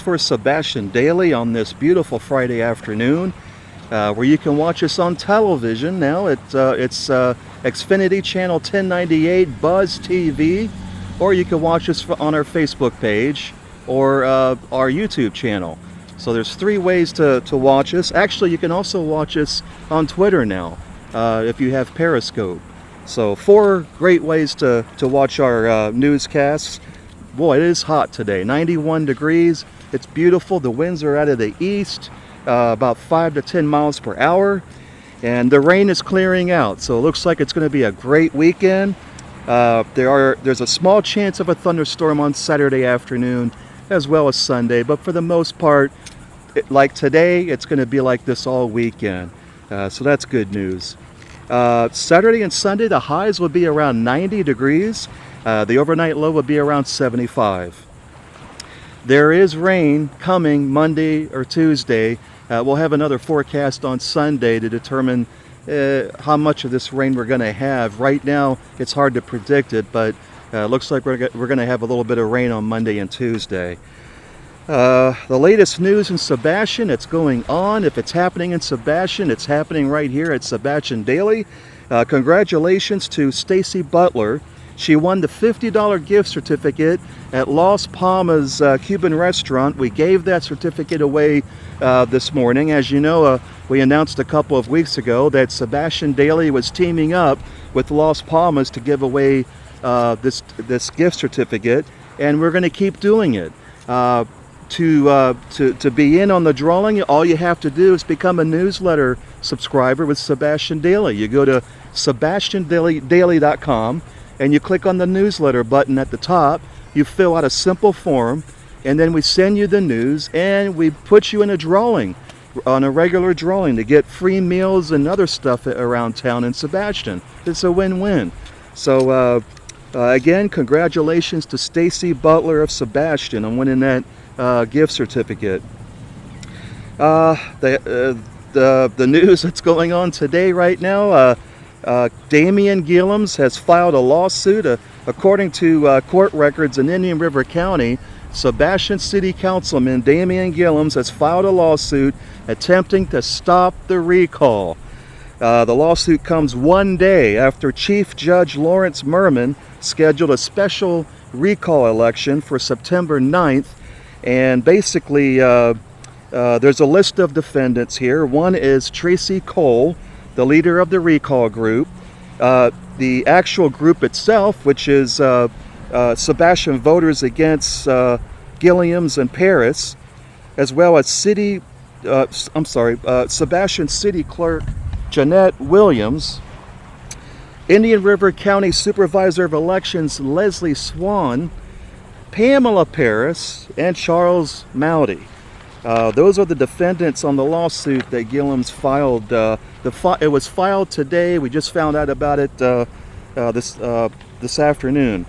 For Sebastian daily on this beautiful Friday afternoon, where you can watch us on television now. It's Xfinity Channel 1098, Buzz TV, or you can watch us on our Facebook page or our YouTube channel. So there's three ways to watch us. Actually, you can also watch us on Twitter now if you have Periscope. So four great ways to watch our newscasts. Boy, it is hot today, 91 degrees. It's beautiful. The winds are out of the east, about 5 to 10 miles per hour, and the rain is clearing out. So it looks like it's going to be a great weekend. There's a small chance of a thunderstorm on Saturday afternoon as well as Sunday, but for the most part, like today, it's going to be like this all weekend. So that's good news. Saturday and Sunday, the highs will be around 90 degrees. The overnight low will be around 75. There is rain coming Monday or Tuesday. We'll have another forecast on Sunday to determine how much of this rain we're going to have. Right now, it's hard to predict it, but looks like we're going to have a little bit of rain on Monday and Tuesday. The latest news in Sebastian, it's going on. If it's happening in Sebastian, it's happening right here at Sebastian Daily. Congratulations to Stacy Butler. She won the $50 gift certificate at Las Palmas Cuban Restaurant. We gave that certificate away this morning. As you know, we announced a couple of weeks ago that Sebastian Daily was teaming up with Las Palmas to give away this gift certificate, and we're going to keep doing it. To be in on the drawing, all you have to do is become a newsletter subscriber with Sebastian Daily. You go to sebastiandaily.com and you click on the newsletter button at the top. You fill out a simple form, and then we send you the news, and we put you in a drawing, on a regular drawing, to get free meals and other stuff around town in Sebastian. It's a win-win. So again, congratulations to Stacy Butler of Sebastian on winning that gift certificate. The news that's going on today right now, Damian Gillums has filed a lawsuit. According to court records in Indian River County, Sebastian City Councilman Damian Gillums has filed a lawsuit attempting to stop the recall. The lawsuit comes one day after Chief Judge Lawrence Merman scheduled a special recall election for September 9th. And basically, there's a list of defendants here. One is Tracy Cole, the leader of the recall group. The actual group itself, which is Sebastian Voters Against Gilliams and Paris, as well as Sebastian City Clerk Jeanette Williams, Indian River County Supervisor of Elections Leslie Swan, Pamela Paris, and Charles Mowdy. Those are the defendants on the lawsuit that Gillums filed. It was filed today. We just found out about it this afternoon.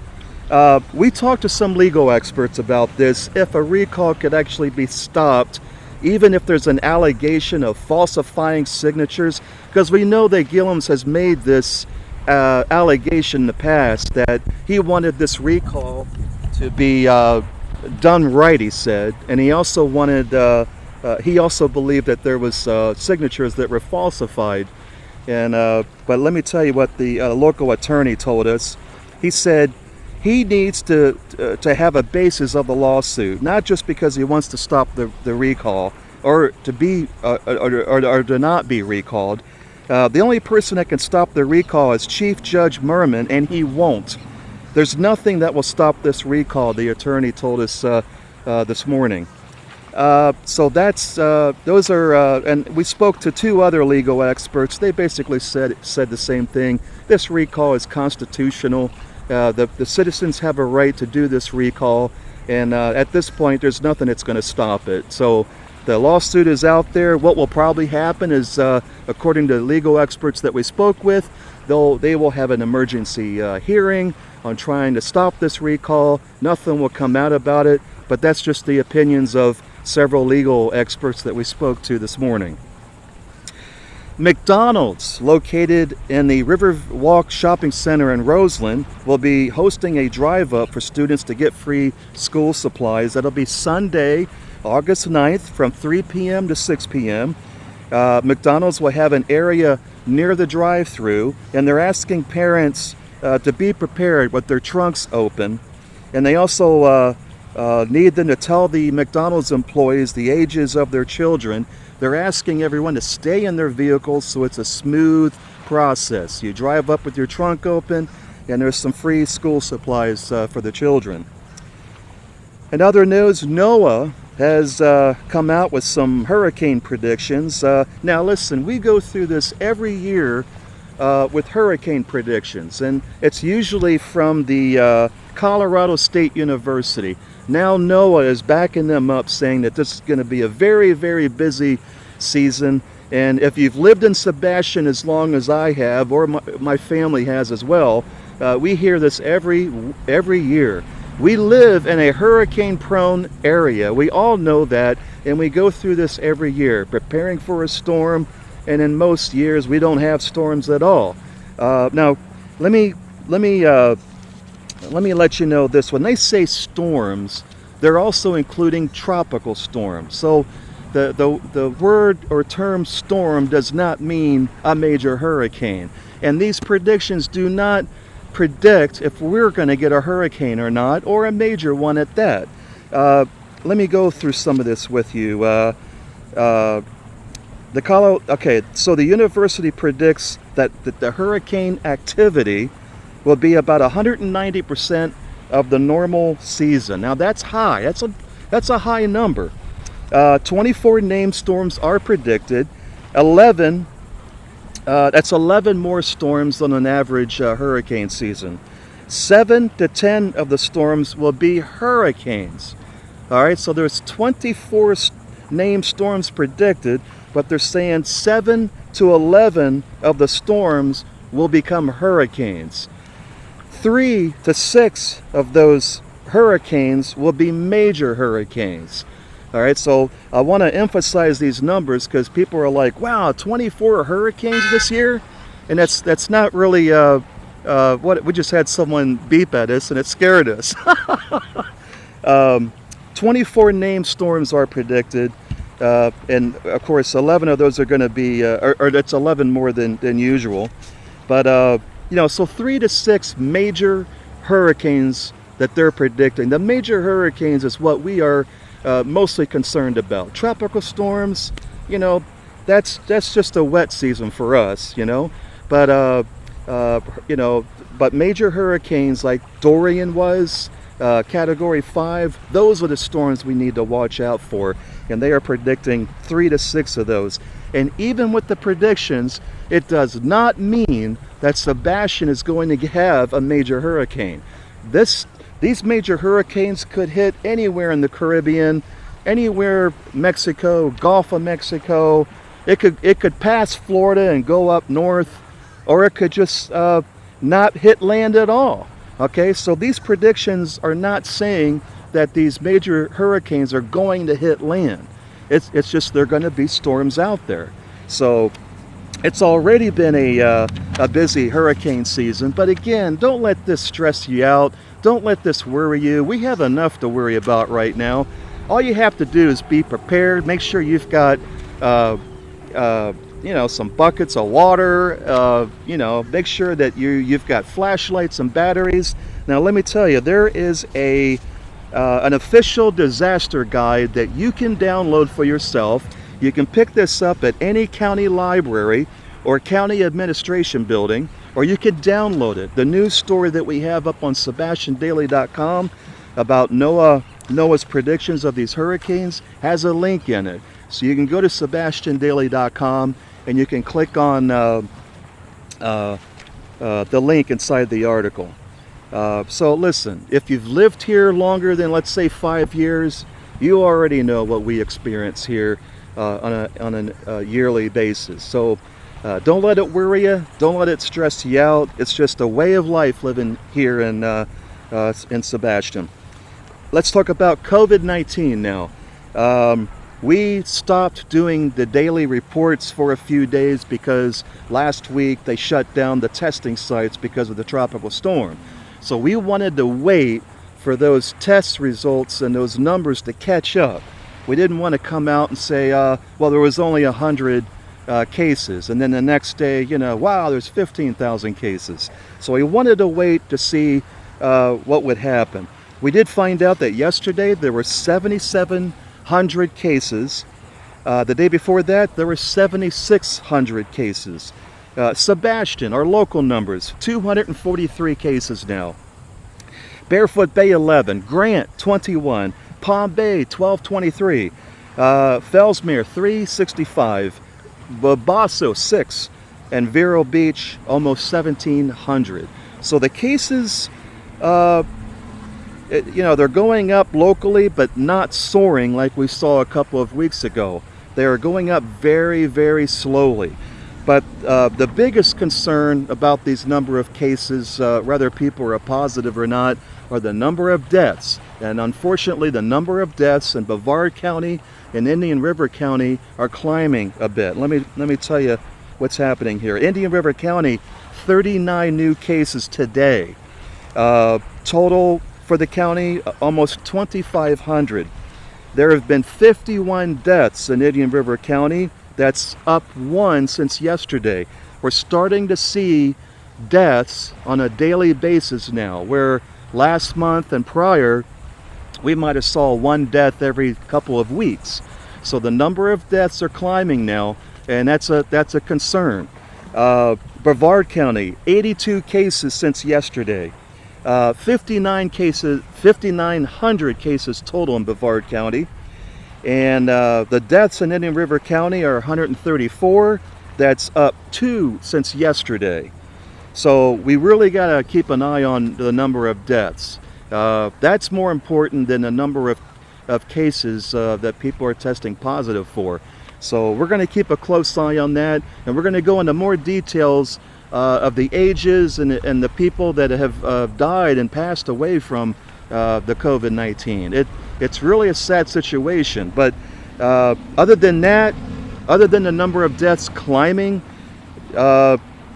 We talked to some legal experts about this. If a recall could actually be stopped, even if there's an allegation of falsifying signatures, because we know that Gillums has made this allegation in the past that he wanted this recall to be done right, he said, and he also wanted. He also believed that there was signatures that were falsified. And but let me tell you what the local attorney told us. He said he needs to have a basis of the lawsuit, not just because he wants to stop the recall or to be or to not be recalled. The only person that can stop the recall is Chief Judge Merman, and he won't. There's nothing that will stop this recall, the attorney told us this morning. So that's those are, and we spoke to two other legal experts. They basically said the same thing. This recall is constitutional. The citizens have a right to do this recall, and at this point, there's nothing that's going to stop it. So the lawsuit is out there. What will probably happen is, according to legal experts that we spoke with, they will have an emergency hearing on trying to stop this recall. Nothing will come out about it, but that's just the opinions of several legal experts that we spoke to this morning. McDonald's, located in the Riverwalk Shopping Center in Roseland, will be hosting a drive-up for students to get free school supplies. That'll be Sunday, August 9th from 3 p.m. to 6 p.m. McDonald's will have an area near the drive-thru, and they're asking parents to be prepared with their trunks open. And they also need them to tell the McDonald's employees the ages of their children. They're asking everyone to stay in their vehicles so it's a smooth process. You drive up with your trunk open, and there's some free school supplies for the children. In other news, NOAA has come out with some hurricane predictions. Now listen, we go through this every year with hurricane predictions, and it's usually from the Colorado State University. Now NOAA is backing them up, saying that this is going to be a very, very busy season. And if you've lived in Sebastian as long as I have, or my family has as well, we hear this every year. We live in a hurricane-prone area. We all know that, and we go through this every year, preparing for a storm. And in most years, we don't have storms at all. Now, let me let you know this. When they say storms, they're also including tropical storms. So the word or term storm does not mean a major hurricane. And these predictions do not predict if we're going to get a hurricane or not, or a major one at that. Let me go through some of this with you. So the university predicts that the hurricane activity will be about 190% of the normal season. Now that's high. That's a high number. 24 named storms are predicted. 11. That's 11 more storms than an average hurricane season. 7 to 10 of the storms will be hurricanes. All right, so there's 24 named storms predicted, but they're saying 7 to 11 of the storms will become hurricanes. 3 to 6 of those hurricanes will be major hurricanes. All right, so I want to emphasize these numbers because people are like, wow, 24 hurricanes this year? And that's not really what we just had someone beep at us, and it scared us. 24 named storms are predicted, and of course 11 of those are going to be, or that's 11 more than usual. But so 3 to 6 major hurricanes that they're predicting. The major hurricanes is what we are mostly concerned about. Tropical storms, that's just a wet season for us, But but major hurricanes like Dorian was, Category 5, those are the storms we need to watch out for, and they are predicting 3 to 6 of those. And even with the predictions, it does not mean that Sebastian is going to have a major hurricane. These major hurricanes could hit anywhere in the Caribbean, anywhere Mexico, Gulf of Mexico. It could pass Florida and go up north, or it could just not hit land at all. Okay, so these predictions are not saying that these major hurricanes are going to hit land. It's just they're going to be storms out there. So it's already been a busy hurricane season, but again, don't let this stress you out. Don't let this worry you. We have enough to worry about right now. All you have to do is be prepared. Make sure you've got, some buckets of water. Make sure that you've got flashlights and batteries. Now, let me tell you, there is an official disaster guide that you can download for yourself. You can pick this up at any county library or county administration building, or you can download it. The news story that we have up on SebastianDaily.com about NOAA's predictions of these hurricanes has a link in it. So you can go to SebastianDaily.com and you can click on the link inside the article. So listen, if you've lived here longer than, let's say, 5 years, you already know what we experience here on a yearly basis. So don't let it worry you. Don't let it stress you out. It's just a way of life living here in Sebastian. Let's talk about COVID-19 now. We stopped doing the daily reports for a few days because last week they shut down the testing sites because of the tropical storm. So we wanted to wait for those test results and those numbers to catch up. We didn't want to come out and say, well, there was only 100 cases, and then the next day, wow, there's 15,000 cases. So we wanted to wait to see what would happen. We did find out that yesterday there were 7,700 cases. The day before that, there were 7,600 cases. Sebastian, our local numbers, 243 cases now. Barefoot Bay, 11. Grant, 21. Palm Bay, 1223. Fellsmere, 365. Babasso, 6. And Vero Beach, almost 1,700. So the cases, they're going up locally, but not soaring like we saw a couple of weeks ago. They are going up very, very slowly. But the biggest concern about these number of cases, whether people are positive or not, are the number of deaths. And unfortunately, the number of deaths in Brevard County and Indian River County are climbing a bit. Let me tell you what's happening here. Indian River County, 39 new cases today. Total for the county, almost 2,500. There have been 51 deaths in Indian River County. That's up 1 since yesterday. We're starting to see deaths on a daily basis now, where last month and prior, we might have saw 1 death every couple of weeks. So the number of deaths are climbing now, and that's a concern. Brevard County, 82 cases since yesterday. 5,900 cases total in Brevard County. And the deaths in Indian River County are 134. That's up 2 since yesterday. So we really got to keep an eye on the number of deaths. That's more important than the number of cases that people are testing positive for. So we're going to keep a close eye on that, and we're going to go into more details of the ages and the people that have died and passed away from the COVID-19. It's really a sad situation, but other than that, other than the number of deaths climbing, the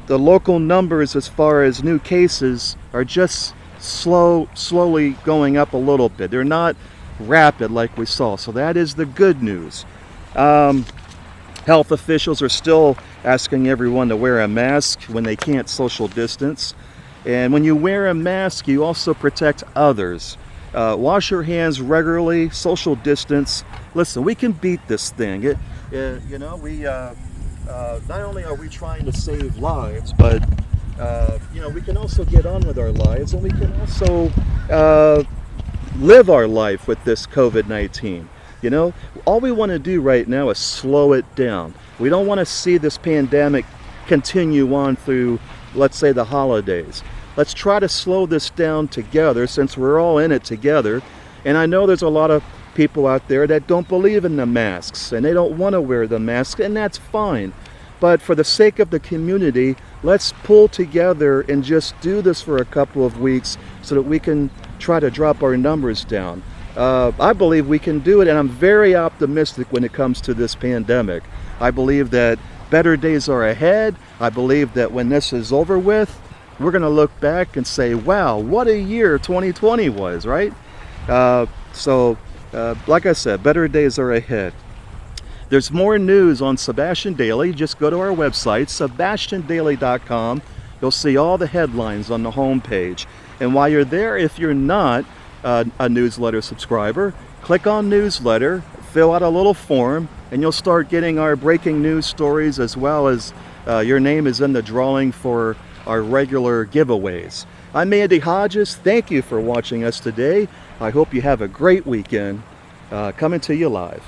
local numbers as far as new cases are just slowly going up a little bit. They're not rapid like we saw, so that is the good news. Health officials are still asking everyone to wear a mask when they can't social distance. And when you wear a mask, you also protect others. Wash your hands regularly, social distance. Listen, we can beat this thing. Not only are we trying to save lives, but we can also get on with our lives, and we can also live our life with this COVID-19. All we want to do right now is slow it down. We don't want to see this pandemic continue on through, let's say, the holidays. Let's try to slow this down together, since we're all in it together. And I know there's a lot of people out there that don't believe in the masks, and they don't want to wear the mask, and that's fine. But for the sake of the community, let's pull together and just do this for a couple of weeks so that we can try to drop our numbers down. I believe we can do it, and I'm very optimistic when it comes to this pandemic. I believe that better days are ahead. I believe that when this is over with, we're going to look back and say, wow, what a year 2020 was, right? Like I said, better days are ahead. There's more news on Sebastian Daily. Just go to our website, sebastiandaily.com. You'll see all the headlines on the homepage. And while you're there, if you're not a newsletter subscriber, click on newsletter, fill out a little form, and you'll start getting our breaking news stories, as well as your name is in the drawing for our regular giveaways. I'm Andy Hodges. Thank you for watching us today. I hope you have a great weekend. Coming to you live.